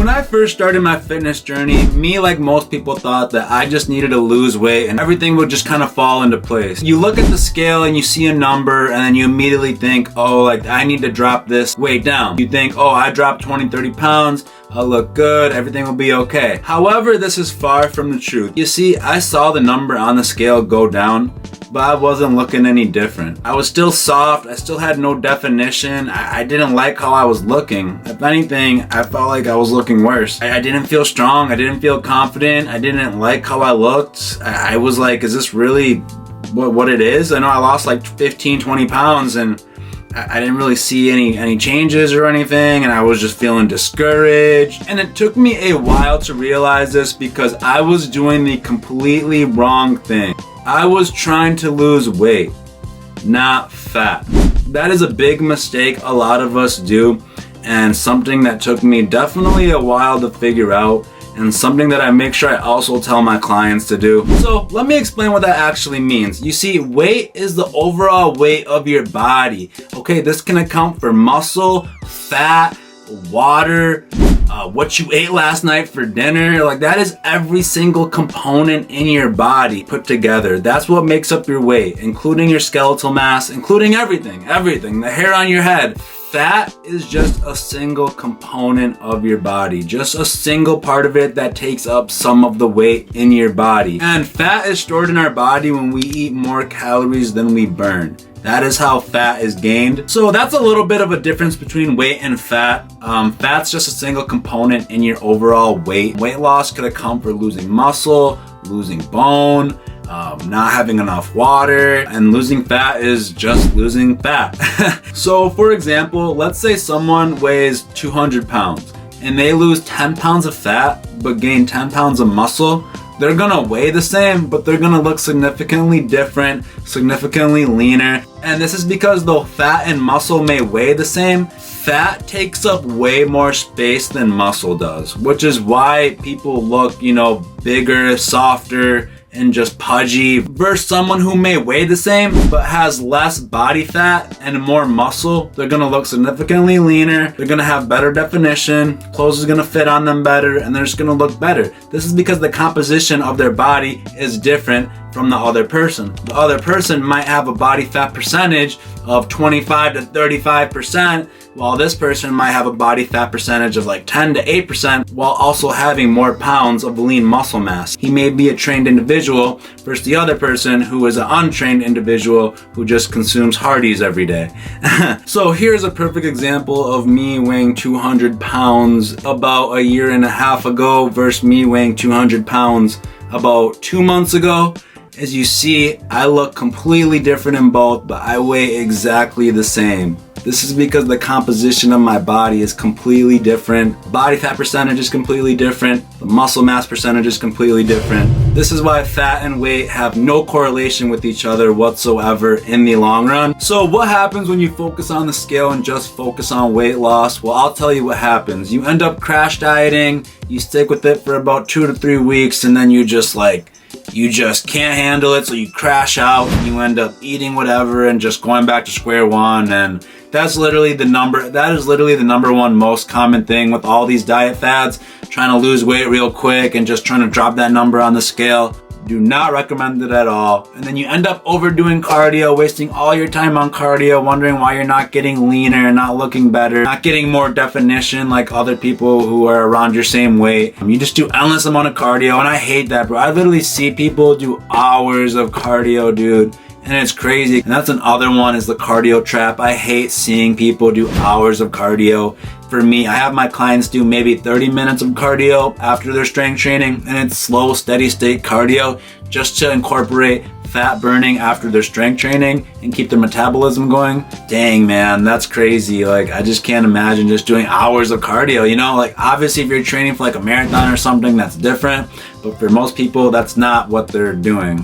When I first started my fitness journey, me, like most people, thought that I just needed to lose weight and everything would just kind of fall into place. You look at the scale and you see a number and then you immediately think, oh, like I need to drop this weight down. You think, oh, I dropped 20, 30 pounds. I'll look good, everything will be okay. However, this is far from the truth. You see, I saw the number on the scale go down, but I wasn't looking any different. I was still soft, I still had no definition, I didn't like how I was looking. If anything, I felt like I was looking worse. I didn't feel strong, I didn't feel confident, I didn't like how I looked. I was like, is this really what it is? I know I lost like 15, 20 pounds and I didn't really see any changes or anything, and I was just feeling discouraged. And it took me a while to realize this because I was doing the completely wrong thing. I was trying to lose weight, not fat. That is a big mistake a lot of us do, and something that took me definitely a while to figure out, and something that I make sure I also tell my clients to do. So let me explain what that actually means. You see, weight is the overall weight of your body. Okay, this can account for muscle, fat, water, what you ate last night for dinner. Like that is every single component in your body put together. That's what makes up your weight, including your skeletal mass, including everything, the hair on your head. Fat is just a single component of your body, just a single part of it that takes up some of the weight in your body. And fat is stored in our body when we eat more calories than we burn. That is how fat is gained. So that's a little bit of a difference between weight and fat. Fat's just a single component in your overall weight. Weight loss could account for losing muscle, losing bone, not having enough water, and losing fat is just losing fat. So for example, let's say someone weighs 200 pounds and they lose 10 pounds of fat but gain 10 pounds of muscle. They're gonna weigh the same, but they're gonna look significantly different, significantly leaner. And this is because though fat and muscle may weigh the same, fat takes up way more space than muscle does, which is why people look, bigger, softer, and just pudgy versus someone who may weigh the same but has less body fat and more muscle. They're gonna look significantly leaner, they're gonna have better definition, clothes is gonna fit on them better, and they're just gonna look better. This is because the composition of their body is different from the other person. The other person might have a body fat percentage of 25 to 35%, while this person might have a body fat percentage of like 10 to 8%, while also having more pounds of lean muscle mass. He may be a trained individual versus the other person who is an untrained individual who just consumes Hardee's every day. So here's a perfect example of me weighing 200 pounds about a year and a half ago versus me weighing 200 pounds about 2 months ago. As you see, I look completely different in both, but I weigh exactly the same. This is because the composition of my body is completely different. Body fat percentage is completely different. The muscle mass percentage is completely different. This is why fat and weight have no correlation with each other whatsoever in the long run. So what happens when you focus on the scale and just focus on weight loss? Well, I'll tell you what happens. You end up crash dieting, you stick with it for about 2 to 3 weeks, and then you just can't handle it, so you crash out and you end up eating whatever and just going back to square one. And that is literally the number one most common thing with all these diet fads, trying to lose weight real quick and just trying to drop that number on the scale. Do not recommend it at all. And then you end up overdoing cardio, wasting all your time on cardio, wondering why you're not getting leaner, not looking better, not getting more definition like other people who are around your same weight. You just do endless amount of cardio, and I hate that, bro. I literally see people do hours of cardio, dude. And it's crazy. And that's another one, is the cardio trap. I hate seeing people do hours of cardio. For me, I have my clients do maybe 30 minutes of cardio after their strength training, and it's slow, steady state cardio just to incorporate fat burning after their strength training and keep their metabolism going. Dang, man, that's crazy. Like, I just can't imagine just doing hours of cardio, Like, obviously if you're training for like a marathon or something, that's different, but for most people, that's not what they're doing.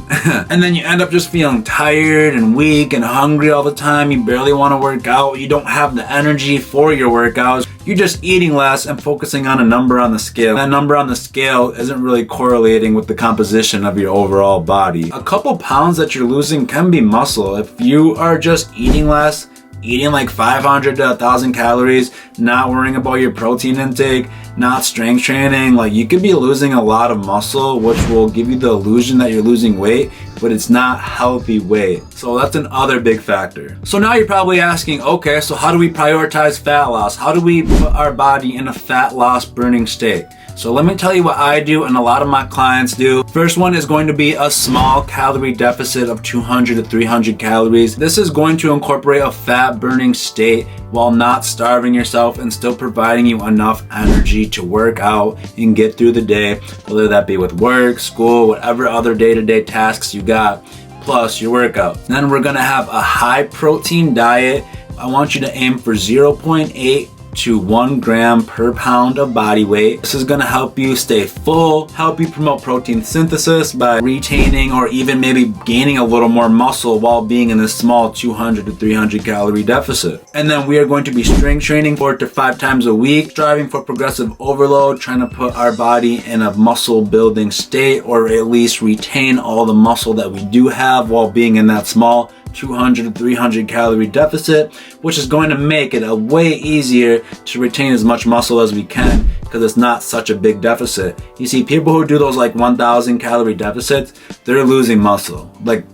And then you end up just feeling tired and weak and hungry all the time. You barely want to work out. You don't have the energy for your workouts. You're just eating less and focusing on a number on the scale. That number on the scale isn't really correlating with the composition of your overall body. A couple pounds that you're losing can be muscle. If you are just eating less, eating like 500 to 1,000 calories, not worrying about your protein intake, not strength training, like you could be losing a lot of muscle, which will give you the illusion that you're losing weight, but it's not healthy weight. So that's another big factor. So now you're probably asking, okay, so how do we prioritize fat loss? How do we put our body in a fat loss burning state? So let me tell you what I do and a lot of my clients do. First one is going to be a small calorie deficit of 200 to 300 calories. This is going to incorporate a fat burning state while not starving yourself and still providing you enough energy to work out and get through the day, whether that be with work, school, whatever other day-to-day tasks you got, plus your workout. Then we're gonna have a high protein diet. I want you to aim for 0.8 to 1 gram per pound of body weight. This is gonna help you stay full, help you promote protein synthesis by retaining or even maybe gaining a little more muscle while being in a small 200 to 300 calorie deficit. And then we are going to be strength training 4 to 5 times a week, striving for progressive overload, trying to put our body in a muscle building state or at least retain all the muscle that we do have while being in that small 200 to 300 calorie deficit, which is going to make it a way easier to retain as much muscle as we can because it's not such a big deficit. You see, people who do those like 1,000 calorie deficits, they're losing muscle. Like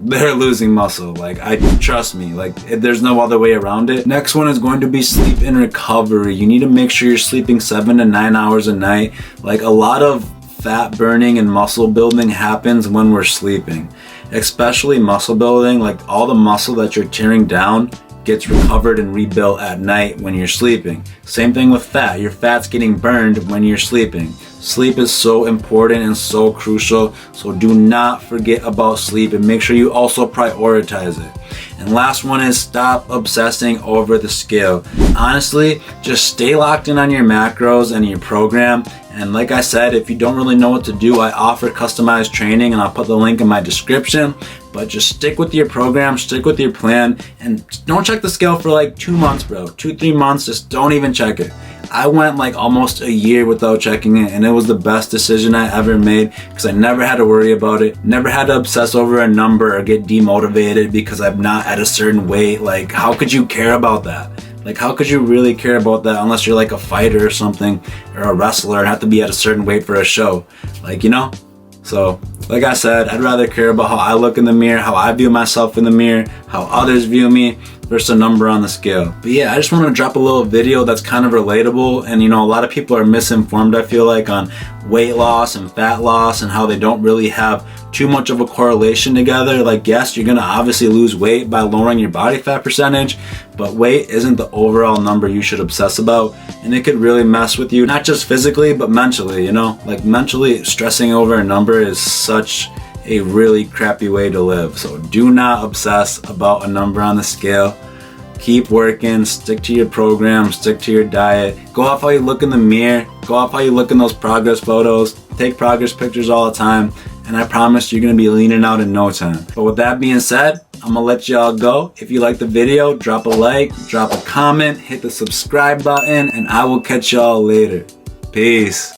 trust me, like there's no other way around it. Next one is going to be sleep and recovery. You need to make sure you're sleeping 7 to 9 hours a night. Like a lot of fat burning and muscle building happens when we're sleeping. Especially muscle building, like all the muscle that you're tearing down gets recovered and rebuilt at night when you're sleeping. Same thing with fat. Your fat's getting burned when you're sleeping. Sleep is so important and so crucial, so do not forget about sleep and make sure you also prioritize it. And last one is stop obsessing over the scale. Honestly, just stay locked in on your macros and your program. And like I said, if you don't really know what to do, I offer customized training and I'll put the link in my description. But just stick with your program, stick with your plan, and don't check the scale for like 2 months, bro. 2-3 months, just don't even check it. I went like almost a year without checking it, and it was the best decision I ever made because I never had to worry about it, never had to obsess over a number or get demotivated because I'm not at a certain weight. Like, how could you care about that? Like, how could you really care about that unless you're like a fighter or something, or a wrestler and have to be at a certain weight for a show? Like, you know? So, like I said, I'd rather care about how I look in the mirror, how I view myself in the mirror, how others view me versus a number on the scale. But yeah, I just want to drop a little video that's kind of relatable. And you know, a lot of people are misinformed, I feel like, on weight loss and fat loss and how they don't really have too much of a correlation together. Like, yes, you're gonna obviously lose weight by lowering your body fat percentage, but weight isn't the overall number you should obsess about, and it could really mess with you, not just physically but mentally. You know, like mentally stressing over a number is such a really crappy way to live. So do not obsess about a number on the scale. Keep working, stick to your program, stick to your diet, go off how you look in the mirror, go off how you look in those progress photos, take progress pictures all the time, and I promise you're gonna be leaning out in no time. But with that being said, I'm gonna let y'all go. If you like the video, drop a like, drop a comment, hit the subscribe button, and I will catch y'all later. Peace.